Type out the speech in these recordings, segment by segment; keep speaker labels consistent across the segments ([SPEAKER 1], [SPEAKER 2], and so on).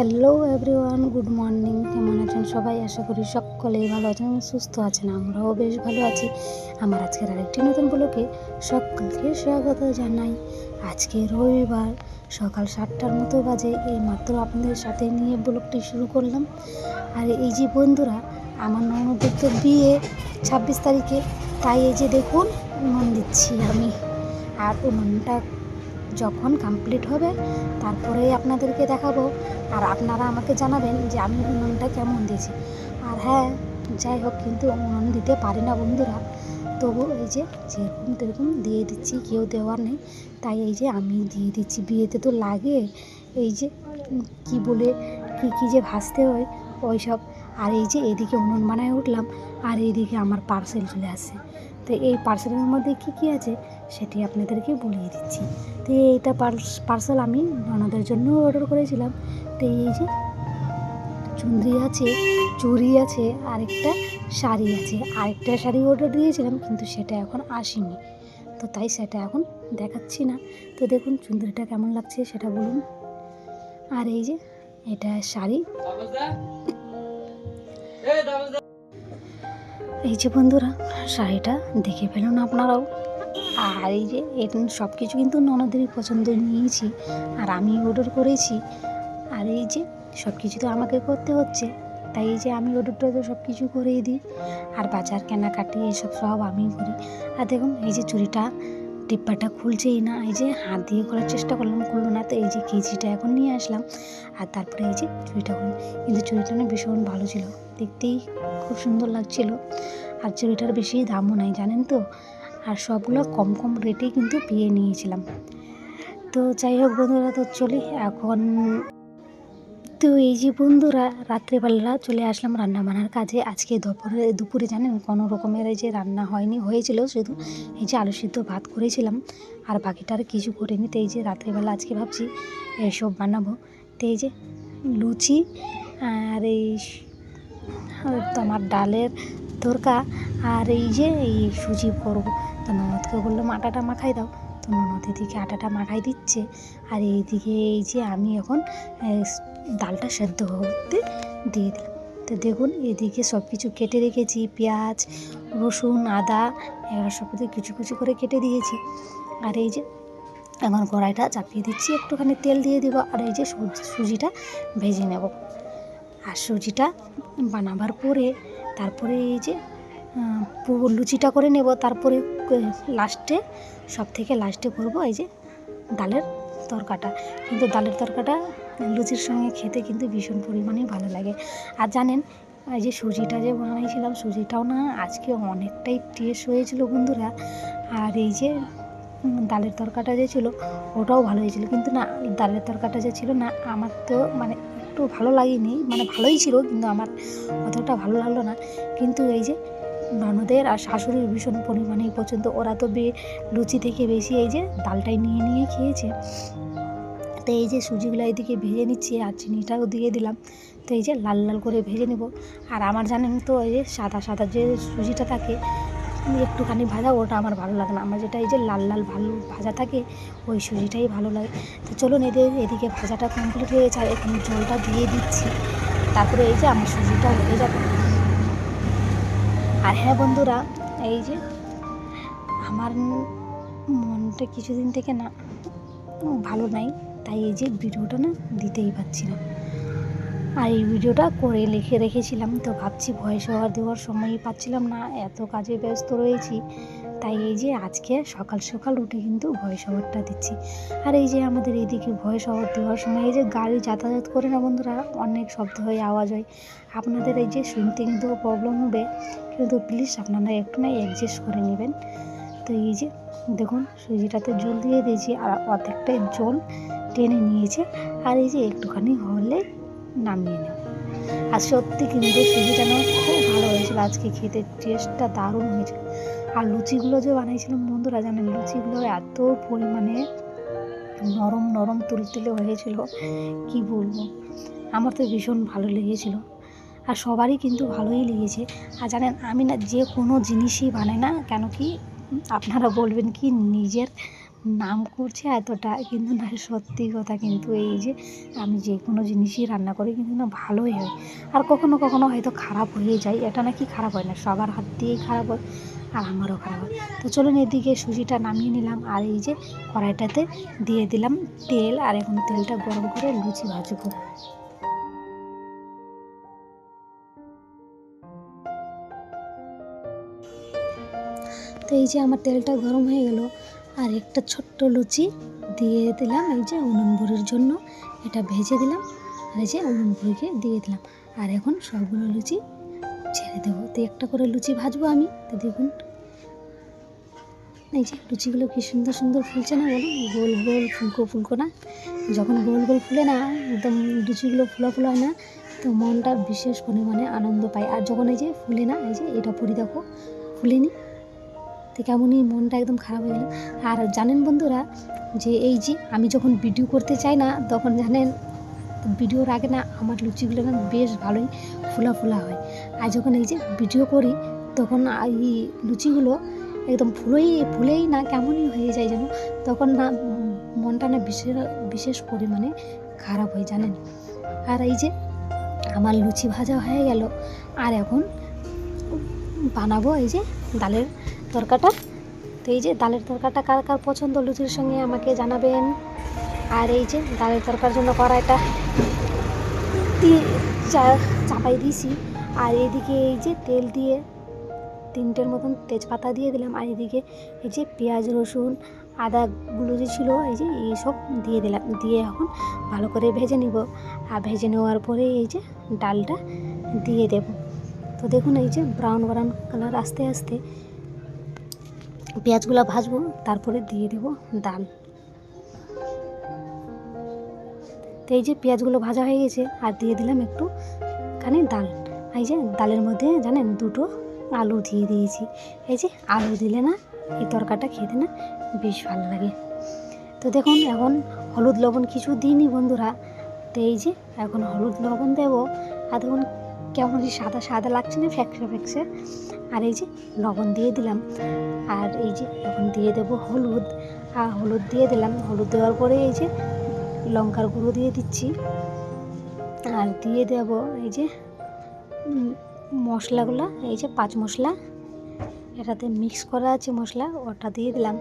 [SPEAKER 1] Hello everyone, good morning. কেমন আছেন সবাই? আশা করি সকলেই ভালো আছেন, সুস্থ আছেন। আমরাও বেশ ভালো আছি। আমার আজকের আরেকটি নতুন ব্লগে সকলকে স্বাগত জানাই। আজকে রবিবার সকাল 7টার মতো বাজে। এই মাত্র আপনাদের সাথে নিয়ে ব্লগটি শুরু করলাম। আর এই যে বন্ধুরা, আমার ননদের তো বিয়ে 26 তারিখে, তাই এই যে দেখুন উনুন দিচ্ছি আমি। আর উনুনটা যখন কমপ্লিট হবে তারপরেই আপনাদেরকে দেখাবো, আর আপনারা আমাকে জানাবেন যে আমি উনুনটা কেমন দিয়েছি। আর হ্যাঁ, যাই হোক, কিন্তু উনুন দিতে পারি না বন্ধুরা, তবু এই যে যেরকম তেরকম দিয়ে দিচ্ছি, কেউ দেওয়ার নেই, তাই এই যে আমি দিয়ে দিচ্ছি। বিয়েতে তো লাগে এই যে কি বলে কী যে ভাজতে হয় ওই সব। আর এই যে এদিকে উনুন বানায় উঠলাম, আর এইদিকে আমার পার্সেল চলে আসছে। তো এই পার্সেলের মধ্যে কী আছে সেটি আপনাদেরকে বলিয়ে দিচ্ছি। তো এইটা পার্সেল আমি ননদের জন্য অর্ডার করেছিলাম। তো এই যে চুনরি আছে, চুড়ি আছে, আরেকটা শাড়ি আছে। আরেকটা শাড়ি অর্ডার দিয়েছিলাম, কিন্তু সেটা এখন আসেনি, তো তাই সেটা এখন দেখাচ্ছি না। তো দেখুন চুনরিটা কেমন লাগছে সেটা বলুন। আর এই যে এটা শাড়ি, এই যে বন্ধুরা শাড়িটা দেখে ফেলুন আপনারাও। আর এই যে এটা সব কিছু কিন্তু ননদেরই পছন্দ নিয়েছি, আর আমি অর্ডার করেছি। আর এই যে সব কিছু তো আমাকে করতে হচ্ছে, তাই এই যে আমি অর্ডারটা তো সব কিছু করেই দিই। আর বাজার কেনাকাটি এইসব সব আমিই করি। আর দেখুন এই যে চুড়িটা ডিব্বাটা খুলছেই না, এই যে হাত দিয়ে করার চেষ্টা করলাম, খুললো না। তো এই যে কেজিটা এখন নিয়ে আসলাম, আর তারপরে এই যে চুড়িটা খুললাম। কিন্তু চুড়িটা না ভীষণ ভালো ছিল, দেখতেই খুব সুন্দর লাগছিল। আর চুড়িটার বেশি দামও নাই জানেন তো, আর সবগুলো কম কম রেটেই কিন্তু পেয়ে নিয়েছিলাম। তো যাই হোক বন্ধুরা, তো চলি এখন। তো এই যে বন্ধুরা রাত্রেবেলা চলে আসলাম রান্না বান্নার কাজে। আজকে দুপুরে জানেন কোনো রকমের এই যে রান্না হয়েছিল, শুধু এই যে আলু সিদ্ধ ভাত করেছিলাম, আর বাকিটা আর কিছু করিনি। তো এই যে রাত্রেবেলা আজকে ভাবছি এইসব বানাবো। তো এই যে লুচি আর এই তোমার ডালের তরকা, আর এই যে এই সুজি করবো। তো ননদকে বললাম আটাটা মাখাই দাও, তো ননদ এদিকে আটাটা মাখাই দিচ্ছে, আর এইদিকে এই যে আমি এখন ডালটা সেদ্ধ হতে দিয়ে দিলাম। তো দেখুন এদিকে সব কিছু কেটে রেখেছি, পেঁয়াজ, রসুন, আদা, এবার সব কিছু কুচি কুচি করে কেটে দিয়েছি। আর এই যে এখন কড়াইটা চাপিয়ে দিচ্ছি, একটুখানি তেল দিয়ে দিব, আর এই যে সুজিটা ভেজে নেব। আর সুজিটা বানাবার পরে তারপরে এই যে লুচিটা করে নেব, তারপরে লাস্টে সব থেকে লাস্টে করব এই যে ডালের তরকাটা। কিন্তু ডালের তরকাটা লুচির সঙ্গে খেতে কিন্তু ভীষণ পরিমাণে ভালো লাগে। আর জানেন এই যে সুজিটা যে বানাইছিলাম, সুজিটাও না আজকে অনেকটাই টেস্ট হয়েছিল বন্ধুরা। আর এই যে ডালের তরকাটা যে ছিল ওটাও ভালো হয়েছিল, কিন্তু না ডালের তরকাটা যে ছিল না আমার তো মানে একটু ভালো লাগেনি, মানে ভালোই ছিল কিন্তু আমার অতটা ভালো লাগলো না। কিন্তু এই যে ননদের আর শাশুড়ির ভীষণ পরিমাণেই পছন্দ, ওরা তো লুচি থেকে বেশি এই যে ডালটাই নিয়ে খেয়েছে। তো এই যে সুজিগুলো এদিকে ভেজে নিচ্ছি, আর চিনিটাও দিয়ে দিলাম। তো এই যে লাল লাল করে ভেজে নেব। আর আমার জানেন তো এই যে সাদা সাদা যে সুজিটা থাকে একটুখানি ভাজা, ওটা আমার ভালো লাগে না। আমার যেটা এই যে লাল লাল ভালো ভাজা থাকে ওই সুজিটাই ভালো লাগে। তো চলুন এদিকে ভাজাটা কমপ্লিট হয়ে গেছে, আর এখানে জলটা দিয়ে দিচ্ছি, তারপরে এই যে আমার সুজিটা হয়ে যাবে। আর হ্যাঁ বন্ধুরা, এই যে আমার মনটা কিছুদিন থেকে না ভালো নাই, তাই এই যে ভিডিওটা না দিতেই পারছি না। আর এই ভিডিওটা করে লিখে রেখেছিলাম, তো ভাবছি ভয়েস ওভার দেওয়ার সময়ই পাচ্ছিলাম না, এত কাজে ব্যস্ত রয়েছি। তাই এই যে আজকে সকাল সকাল উঠে কিন্তু ভয়েস ওভারটা দিচ্ছি। আর এই যে আমাদের এইদিকে ভয়েস ওভার দেওয়ার সময় এই যে গাড়ি যাতায়াত করে না বন্ধুরা, অনেক শব্দ হয়, আওয়াজ হয়, আপনাদের এই যে শুনতে কিন্তু প্রবলেম হবে, কিন্তু প্লিজ আপনারা একটু না অ্যাডজাস্ট করে নেবেন। তো এই যে দেখুন সুজিটাতে জল দিয়ে দিয়েছি, আর অর্ধেকটাই জল টেনে নিয়েছে, আর এই যে একটুখানি হলে নামিয়ে নেব। আর সত্যি কিন্তু সুজিটা না খুব ভালো হয়েছিল, আজকে খেতে টেস্টটা দারুণ হয়েছিল। আর লুচিগুলো যে বানিয়েছিলাম বন্ধুরা, জানেন লুচিগুলো এত পরিমাণে নরম নরম তুলতুলে হয়েছিল, কি বলবো, আমার তো ভীষণ ভালো লেগেছিল। আর সবারই কিন্তু ভালোই লেগেছে। আর জানেন আমি না যে কোনো জিনিসই বানাই না কেন, কি আপনারা বলবেন কি নিজের নাম করছে এতটা, কিন্তু না সত্যি কথা, কিন্তু এই যে আমি যে কোনো জিনিসই রান্না করি কিন্তু না ভালোই হয়। আর কখনো কখনো হয়তো খারাপ হয়ে যায়, এটা নাকি খারাপ হয় না, সবার হাত দিয়েই খারাপ হয় আর আমারও খারাপ হয়। তো চলুন এদিকে সুজিটা নামিয়ে নিলাম, আর এই যে কড়াইটাতে দিয়ে দিলাম তেল, আর এখন তেলটা গরম করে লুচি ভাজবো। তো এই যে আমার তেলটা গরম হয়ে গেল, আর একটা ছোট্ট লুচি দিয়ে দিলাম এই যে উনুন ভুড়ির জন্য, এটা ভেজে দিলাম, আর এই যে উনুন ভুড়িকে দিয়ে দিলাম। আর এখন সবগুলো লুচি ছেড়ে দেবো। তো একটা করে লুচি ভাজবো আমি। তো দেখুন এই যে লুচিগুলো কি সুন্দর সুন্দর ফুলছে না, বলুন, গোল গোল ফুলকো ফুলকো না? যখন গোল গোল ফুলে না, একদম লুচিগুলো ফুলা ফুলা হয় না, তো মনটা বিশেষ পরিমাণে আনন্দ পায়। আর যখন এই যে ফুলে না, এই যে এটা পরি দেখো ফুলেনি, তো কেমনই মনটা একদম খারাপ হয়ে গেল। আর জানেন বন্ধুরা, যে এই যে আমি যখন ভিডিও করতে চাই না, তখন জানেন ভিডিওর আগে না আমার লুচিগুলো না বেশ ভালোই ফোলা ফোলা হয়। আর যখন এই যে ভিডিও করি, তখন এই লুচিগুলো একদম ফুলেই না কেমনই হয়ে যায় যেন, তখন না মনটা না বিশেষ পরিমাণে খারাপ হয় জানেন। আর এই যে আমার লুচি ভাজা হয়ে গেল, আর এখন বানাবো এই যে ডালের তরকাটা। তো এই যে ডালের তরকাটা কার কার পছন্দ লুচির সঙ্গে আমাকে জানাবেন। আর এই যে ডালের তরকার জন্য কড়াইটা দিয়ে চাপাই দিয়েছি, আর এদিকে এই যে তেল দিয়ে 3টের মতন তেজপাতা দিয়ে দিলাম, আর এদিকে এই যে পেঁয়াজ রসুন আদাগুলো যে ছিল এই যে এইসব দিয়ে দিলাম, দিয়ে এখন ভালো করে ভেজে নিব। আর ভেজে নেওয়ার পরে এই যে ডালটা দিয়ে দেব। তো দেখুন এই যে ব্রাউন ব্রাউন কালার আস্তে আস্তে পেঁয়াজগুলো ভাজবো, তারপরে দিয়ে দেব ডাল। তো এই যে পেঁয়াজগুলো ভাজা হয়ে গেছে, আর দিয়ে দিলাম একটুখানি ডাল। এই যে ডালের মধ্যে জানেন 2টো আলু দিয়ে দিয়েছি। এই যে আলু দিলে না এই তরকারিটা খেতে না বেশ ভালো লাগে। তো দেখুন এখন হলুদ লবণ কিছু দিইনি বন্ধুরা। তো এই যে এখন হলুদ লবণ দেবো, আর দেখুন কেমন সাদা সাদা লাগছে না, ফ্যাকসে ফ্যাকসে। আর এই যে লবণ দিয়ে দিলাম, আর এই যে এখন দিয়ে দেবো হলুদ, আর হলুদ দিয়ে দিলাম। হলুদ দেওয়ার পরে এই যে লঙ্কার গুঁড়ো দিয়ে দিচ্ছি, আর দিয়ে দেব এই যে মশলাগুলো, এই যে 5 মশলা এটাতে মিক্স করা আছে মশলা, ওটা দিয়ে দিলাম।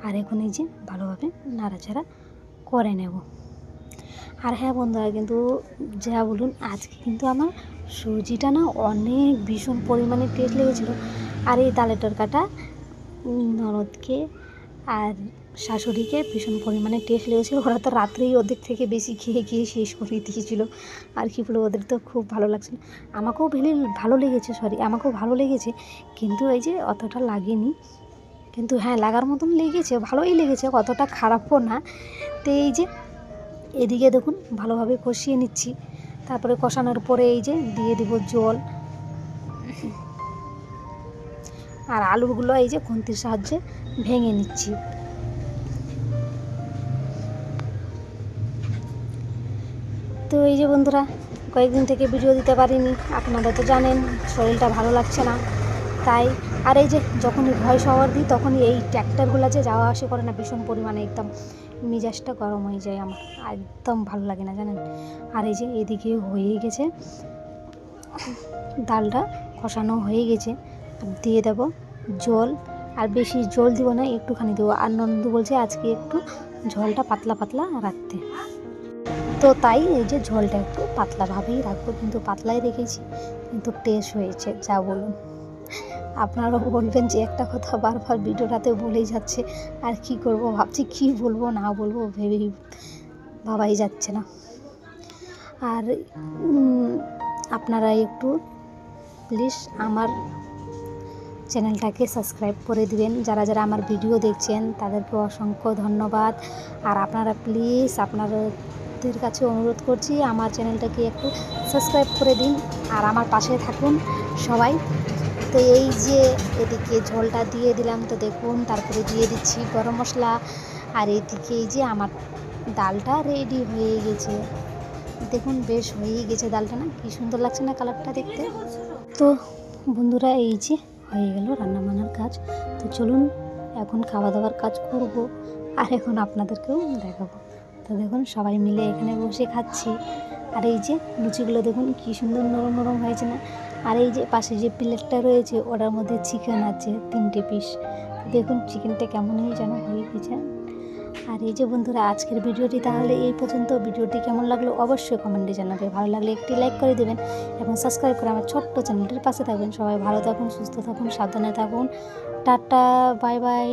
[SPEAKER 1] আর এখন এই যে ভালোভাবে নাড়াচাড়া করে নেব। আর হ্যাঁ বন্ধুরা, কিন্তু যা বলুন আজকে কিন্তু আমার সুজিটা না অনেক ভীষণ পরিমাণে টেস্ট লেগেছিলো। আর এই ডালের তরকাটা ননদকে আর শাশুড়িকে ভীষণ পরিমাণে টেস্ট লেগেছিলো। ওরা তো রাত্রেই ওদের থেকে বেশি খেয়ে শেষ করে দিয়েছিলো। আর কি বলবো, ওদের তো খুব ভালো লাগছিলো, আমাকেও আমাকেও ভালো লেগেছে, কিন্তু এই যে অতটা লাগেনি, কিন্তু হ্যাঁ লাগার মতন লেগেছে, ভালোই লেগেছে, অতটা খারাপও না। তো এই যে এদিকে দেখুন ভালোভাবে কষিয়ে নিচ্ছি, তারপরে কষানোর পরে এই যে দিয়ে দিব জল, আর আলুগুলো এই যে খুন্তির সাহায্যে ভেঙে নিচ্ছি। তো এই যে বন্ধুরা, কয়েকদিন থেকে ভিডিও দিতে পারিনি, আপনারা তো জানেন শরীরটা ভালো লাগছে না তাই। আর এই যে যখনই ভয়েস ওভার দিই, তখনই এই ট্র্যাক্টরগুলো যে যাওয়া আসা করে না, ভীষণ পরিমাণে একদম মেজাজটা গরম হয়ে যায় আমার, একদম ভালো লাগে না জানেন। আর এই যে এদিকে হয়ে গেছে, ডালটা কষানো হয়ে গেছে, দিয়ে দেব জল, আর বেশি জল দিব না, একটুখানি দেবো। আর ননদু বলছে আজকে একটু ঝোলটা পাতলা পাতলা রাখতে, তো তাই এই যে ঝোলটা একটু পাতলাভাবেই রাখবো, কিন্তু পাতলাই রেখেছি, কিন্তু টেস্ট হয়েছে যা বলুন। আপনারাও বলবেন যে একটা কথা বারবার ভিডিওটাতে বলেই যাচ্ছে, আর কি করব ভাবছি, কি বলবো না বলবো ভেবেই ভাবাই যাচ্ছে না। আর আপনারা একটু প্লিজ আমার চ্যানেলটাকে সাবস্ক্রাইব করে দিবেন, যারা যারা আমার ভিডিও দেখছেন তাদেরকে অসংখ্য ধন্যবাদ। আর আপনারা প্লিজ আপনাদের কাছে অনুরোধ করছি আমার চ্যানেলটাকে একটু সাবস্ক্রাইব করে দিন, আর আমার পাশে থাকুন সবাই। তো এই যে এদিকে ঝোলটা দিয়ে দিলাম, তো দেখুন তারপরে দিয়ে দিচ্ছি গরম মশলা, আর এদিকে এই যে আমার ডালটা রেডি হয়ে গেছে, দেখুন বেশ হয়েই গেছে ডালটা, না কি সুন্দর লাগছে না কালারটা দেখতে। তো বন্ধুরা এই যে হয়ে গেল রান্নাবান্নার কাজ। তো চলুন এখন খাওয়া দাওয়ার কাজ করব। আর এখন আপনাদেরকেও দেখাবো। তো দেখুন সবাই মিলে এখানে বসে খাচ্ছি। আর এই যে লুচিগুলো দেখুন কী সুন্দর নরম নরম হয়েছে না। আর এই যে পাশে যে প্লেটটা রয়েছে ওটার মধ্যে চিকেন আছে 3টে পিস। দেখুন চিকেনটা কেমনই যেন হয়ে গেছে। আর এই যে বন্ধুরা আজকের ভিডিওটি তাহলে এই পর্যন্ত। ভিডিওটি কেমন লাগলো অবশ্যই কমেন্টে জানাবে। ভালো লাগলে একটি লাইক করে দেবেন এবং সাবস্ক্রাইব করে আমার ছোট্ট চ্যানেলটির পাশে থাকবেন। সবাই ভালো থাকুন, সুস্থ থাকুন, সাবধানে থাকুন। Tata, bye bye.